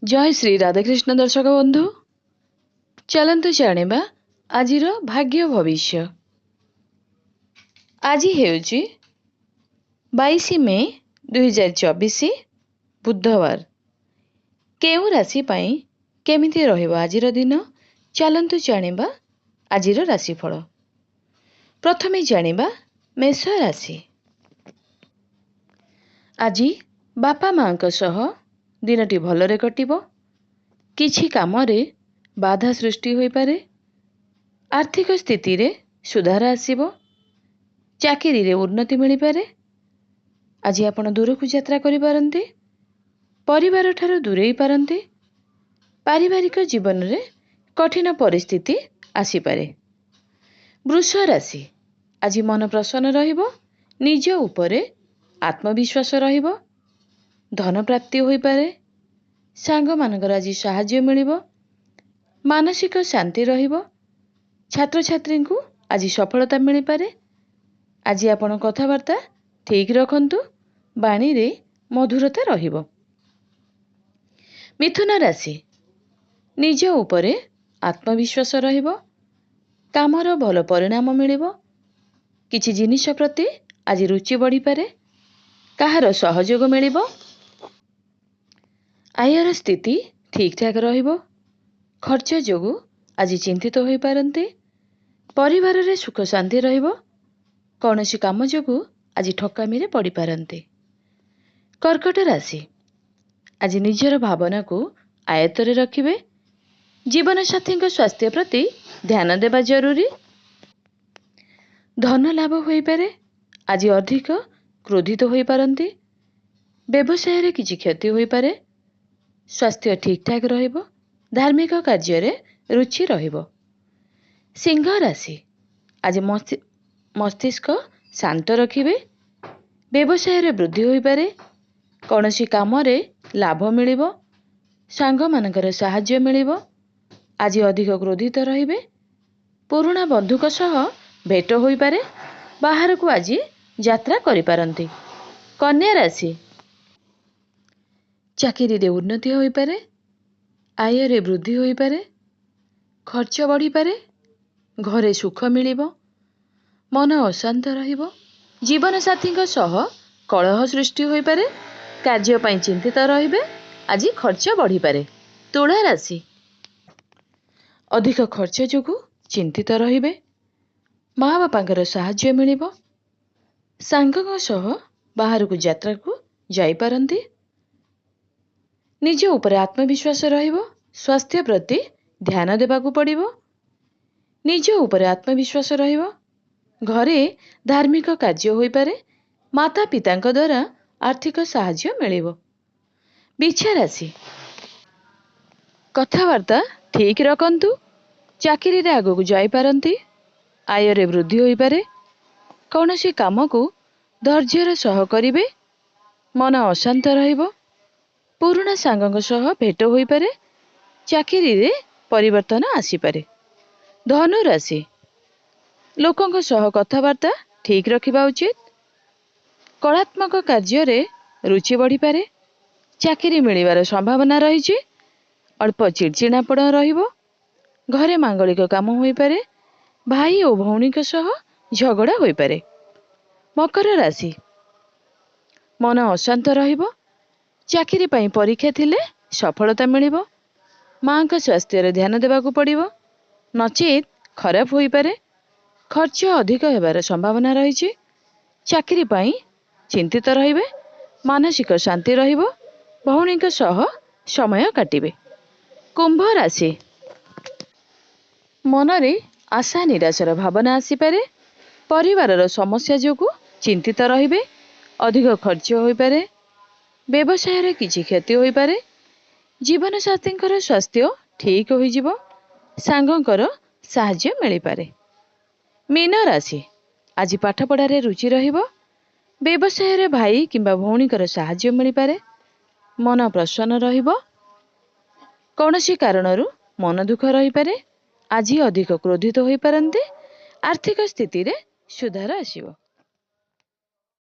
जय श्री राधाकृष्ण दर्शक बंधु चलतु जानिबा आजिर भाग्य भविष्य। आज हेउची 22 मे 2024 बुधवार। केउ राशि पाई केमिति रहिबो आजिर दिन चलतु जानिबा आजिर राशिफल। प्रथमे जानिबा मेष राशि। आज बापा मांक सह दिनटी भलरे कटिबो। किछि कामरे बाधा सृष्टि होई पारे। आर्थिक स्थिति रे सुधार आसीबो। चाकरी रे उन्नति मिली पारे। आज आपण दूरकु यात्रा करि पारंती। परिवार ठारो दूरेई पारंती। पारिवारिक जीवन रे कठिन परिस्थिति आसी पारे। वृष राशि। आज मन प्रसन्न रहिबो। निज उपरे आत्मविश्वास रहिबो। धन प्राप्ति होई पारे। सांग मानकर आज साहाय्य मिलिबो। मानसिक शांति रहिबो। छात्र छात्री को आज सफलता मिली पारे। आज आपण कथावार्ता ठीक रखंतु। बाणी रे मधुरता रहिबो। मिथुन राशि। निज उपरे आत्मविश्वास रहिबो। कामर भल परिणाम मिलिबो। किछि जिनिष प्रति आज रुचि बढ़ी पारे। काहार सहयोग मिलिबो। आयर स्थिति ठीक ठाक रहिबो। खर्च जोगु आज चिंतित होई पारंती। परिवार रे सुख शांति रहिबो। कौनसी काम जोगु आज ठकामी रे पड़ी पारंती। कर्कट राशि। आज निजर भावना को आयत्त रे रखिबे। जीवन साथी को स्वास्थ्य प्रति ध्यान देबा जरूरी। धन लाभ होई पारे। आज अधिक क्रोधित होई पारंती। व्यवसाय रे किछि क्षति होई पारे। स्वास्थ्य ठीक ठाक रहिबो। धार्मिक कार्य रे रुचि रहिबो। सिंह राशि। आज मस्तिष्क शांत रखिबे। व्यवसाय रे वृद्धि होई पारे। कौनसी काम रे लाभ मिलिबो। सांग मानकर साहाय्य मिलिबो। आज अधिक क्रोधित रहिबे। पुराना बंधुक सह भेट होई पारे। बाहर को आज यात्रा करि पारंती। कन्या राशि। चाकरी रे उन्नति होई पारे। आय रे वृद्धि होई पारे। खर्च बढ़ी पारे। घरे सुख मिलिबो। मन अशांत रहिबो। जीवन साथी को सह कलह सृष्टि होई पारे। कार्य पई चिंतित रहिबे। आज खर्च बढ़ी पारे। तुला राशि। अधिक खर्च जोगु चिंतित रहिबे। माँ बापांकर साहाय्य मिलिबो। सांगक सह बाहर को यात्रा को जाई पारंती। निज ऊपर आत्मविश्वास रहिबो। स्वास्थ्य प्रति ध्यान देबाकू पड़िबो। निज ऊपर आत्मविश्वास रहिबो। घरे धार्मिक कार्य होई पारे। माता पितांक द्वारा आर्थिक साहाय्य मिलिबो। बिच्छा राशि। कथावार्ता ठीक रखंतु। चाकरी रे आगो को जाई पारंती। आय रे वृद्धि होई पारे। कौनसी काम को धैर्यर सह करिवे। मन अशांत रहिबो। पुराना सांगक सह भेट होई पारे। चाकरी रे परिवर्तन आसी पारे। धनु राशि। लोकंक सह कथावार्ता ठीक रखिबा उचित। कलात्मक कार्य रे रुचि बढ़ी पारे। चाकरी मिलिबार संभावना रहिछि। अल्प चिड़चिड़ापण रहिबो। घरे मांगलिक काम होई पारे। भाई और भौणी के सह झगड़ा होई पारे। मकर राशि। मन अशांत रहिबो। चाकरी पई परीक्षा थिले सफलता मिलिबो। मां का स्वास्थ्य रे ध्यान देबाकू पड़िबो। नचेत खराब होई पारे। खर्च अधिक हेबार संभावना रहिछि। चाकरी पई चिंतित रहिबे। मानसिक शांति रहिबो। भौणी के सह समय काटिबे। कुंभ राशि। मनरे आशा निराशार भावना आसी पारे। परिवारर समस्या जोगु चिंतित रहिबे। अधिक खर्च होई पारे। व्यवसाय रे किछि क्षति होई पारे। जीवन साथींकर स्वास्थ्य ठीक होई जिवो। सांगंकर साहाय्य मिली पारे। मीन राशि। आज पाठ पढ़ारे रुचि रहिबो। व्यवसाय रे भाई किंबा भौणीकर साहाय्य मिली पारे। मन प्रसन्न रहिबो। कौनसी कारणरू मन दुख रही पारे। आज अधिक क्रोधित होई पारंते। आर्थिक स्थिति रे सुधार आसीबो।